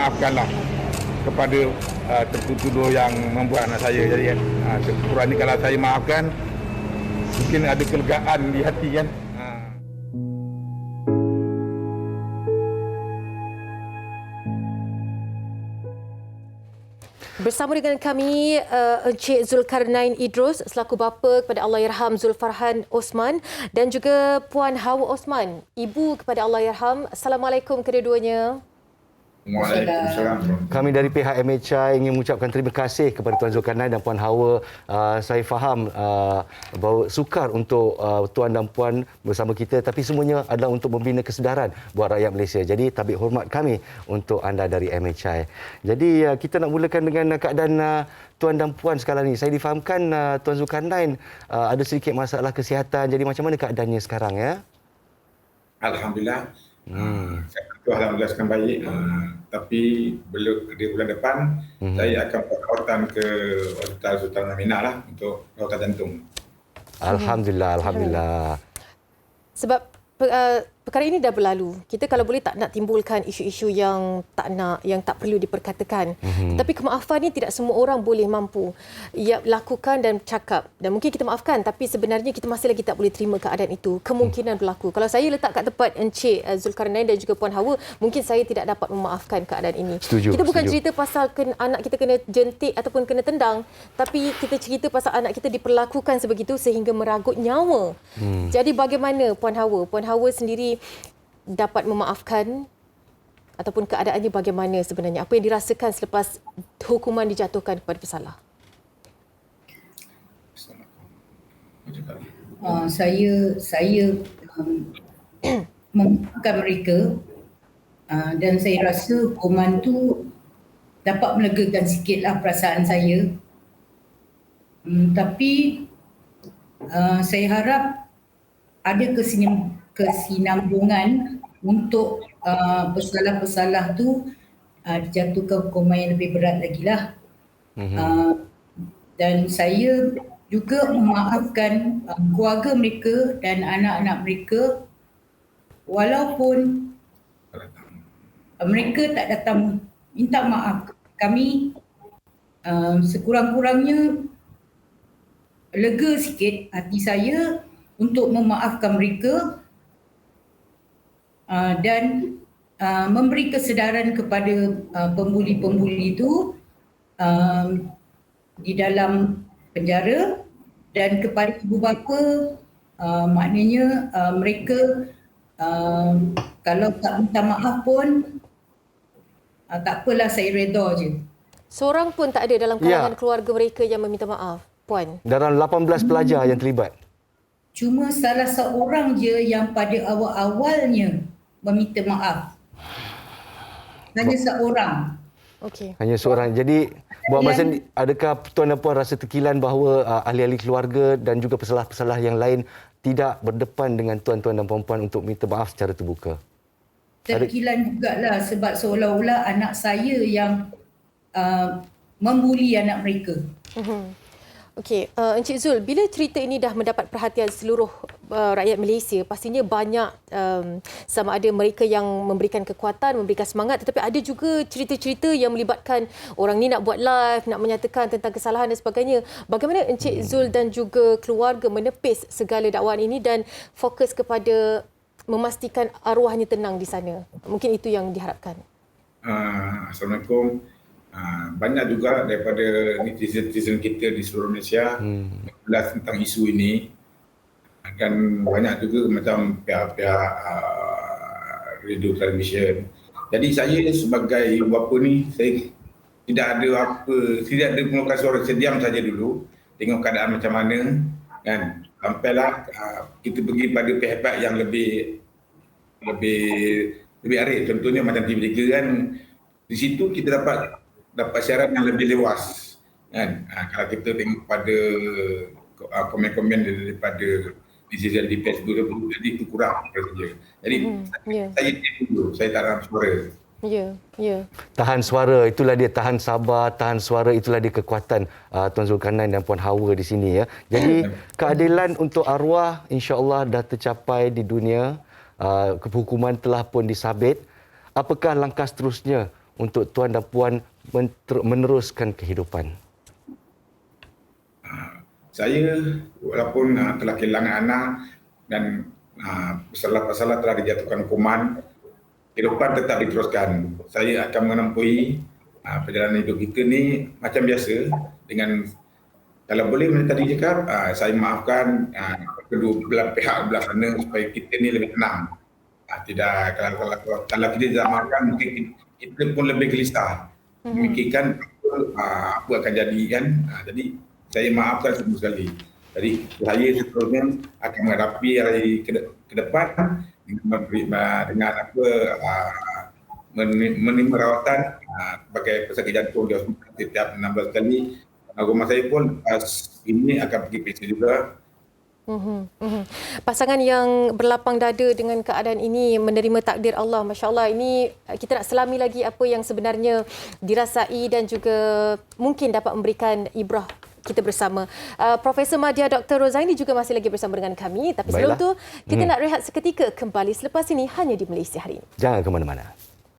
Maafkanlah kepada tertuduh yang membuat anak saya jadi kan. Kurang ni kalau saya maafkan, mungkin ada kelegaan di hati kan. Bersama dengan kami Encik Zulkarnain Idrus selaku bapa kepada Allahyarham Zulfarhan Osman dan juga Puan Hawa Osman, ibu kepada Allahyarham. Assalamualaikum kedua-duanya. Waalaikumsalam. Kami dari pihak MHI ingin mengucapkan terima kasih kepada Tuan Zulkarnain dan Puan Hawa. Saya faham bahawa sukar untuk Tuan dan Puan bersama kita, tapi semuanya adalah untuk membina kesedaran buat rakyat Malaysia. Jadi tabik hormat kami untuk anda dari MHI. Jadi kita nak mulakan dengan keadaan Tuan dan Puan sekarang ni. Saya difahamkan Tuan Zulkarnain ada sedikit masalah kesihatan. Jadi macam mana keadaannya sekarang ya? Alhamdulillah. Alhamdulillah sekarang baik. Tapi belum di bulan depan saya akan perawatan ke Hospital Sultan Aminah lah untuk rawatan jantung. Alhamdulillah. Sebab perkara ini dah berlalu. Kita kalau boleh tak nak timbulkan isu-isu yang tak perlu diperkatakan. Tetapi kemaafan ni tidak semua orang boleh mampu lakukan dan cakap. Dan mungkin kita maafkan, tapi sebenarnya kita masih lagi tak boleh terima keadaan itu. Kemungkinan berlaku. Kalau saya letak kat tempat Encik Zulkarnain dan juga Puan Hawa, mungkin saya tidak dapat memaafkan keadaan ini. Kita bukan cerita pasal anak kita kena jentik ataupun kena tendang, tapi kita cerita pasal anak kita diperlakukan sebegitu sehingga meragut nyawa. Jadi bagaimana Puan Hawa? Puan Hawa sendiri dapat memaafkan ataupun keadaannya bagaimana sebenarnya? Apa yang dirasakan selepas hukuman dijatuhkan kepada pesalah? Saya memaafkan mereka dan saya rasa hukuman tu dapat melegakan sikitlah perasaan saya. Tapi saya harap ada kesinambungan untuk pesalah-pesalah tu dijatuhkan hukuman yang lebih berat lagi lah. Dan saya juga memaafkan keluarga mereka dan anak-anak mereka walaupun mereka tak datang minta maaf. Kami sekurang-kurangnya lega sikit hati saya untuk memaafkan mereka dan memberi kesedaran kepada pembuli-pembuli itu di dalam penjara dan kepada ibu bapa maknanya mereka kalau tak minta maaf pun tak apalah, saya reda je. Seorang pun tak ada dalam kalangan keluarga mereka yang meminta maaf, Puan? Dalam 18 pelajar yang terlibat. Cuma salah seorang je yang pada awal-awalnya meminta maaf. Hanya seorang. Okey. Hanya seorang. Jadi buat masa ni, adakah Tuan dan Puan rasa tekilan bahawa ahli-ahli keluarga dan juga pesalah-pesalah yang lain tidak berdepan dengan tuan-tuan dan puan-puan untuk minta maaf secara terbuka? Terkilan jugalah sebab seolah-olah anak saya yang membuli anak mereka. Okey, Encik Zul, bila cerita ini dah mendapat perhatian seluruh rakyat Malaysia, pastinya banyak sama ada mereka yang memberikan kekuatan, memberikan semangat, tetapi ada juga cerita-cerita yang melibatkan orang ni nak buat live, nak menyatakan tentang kesalahan dan sebagainya. Bagaimana Encik Zul dan juga keluarga menepis segala dakwaan ini dan fokus kepada memastikan arwahnya tenang di sana? Mungkin itu yang diharapkan. Assalamualaikum. Banyak juga daripada netizen kita di seluruh Malaysia mengulas tentang isu ini, dan banyak juga macam pihak-pihak radio televisyen. Jadi saya sebagai bapa ni, saya tidak ada mengeluarkan suara, sediam saja dulu tengok keadaan macam mana kan, sampailah kita pergi pada pihak-pihak yang lebih arif. Contohnya macam TV3 kan, di situ kita dapat siaran yang lebih luas kan. Kalau kita tengok pada komen-komen daripada netizen di Facebook, jadi itu kurang saja. Jadi saya dulu, saya tak dalam suara. Ya. Tahan suara, itulah dia, tahan sabar, tahan suara, itulah dia kekuatan Tuan Zulkarnain dan Puan Hawa di sini ya. Jadi keadilan untuk arwah insya-Allah dah tercapai di dunia. Hukuman telah pun disabit. Apakah langkah seterusnya untuk tuan dan puan meneruskan kehidupan? Saya walaupun telah kehilangan anak dan pasal-pasal telah dijatuhkan hukuman, kehidupan tetap diteruskan. Saya akan menempuhi perjalanan hidup kita ni macam biasa dengan, kalau boleh macam tadi cakap, saya maafkan kedua belah pihak belah sana supaya kita ni lebih tenang. Tidak, kalau kita tidak maafkan, mungkin kita pun lebih gelisah memikirkan apa akan jadi kan. Jadi saya maafkan semua sekali. Jadi saya seterusnya akan menghadapi hari ke depan dengan apa menerima rawatan sebagai pesakit jantung di hospital setiap 16 kali. Rumah saya pun ini akan pergi periksa juga. Pasangan yang berlapang dada dengan keadaan ini menerima takdir Allah. Masya Allah, ini kita nak selami lagi apa yang sebenarnya dirasai dan juga mungkin dapat memberikan ibrah kita bersama. Profesor Madya Dr. Rozaini juga masih lagi bersama dengan kami. Tapi sebelum tu, kita nak rehat seketika, kembali selepas ini hanya di Malaysia Hari Ini. Jangan ke mana-mana.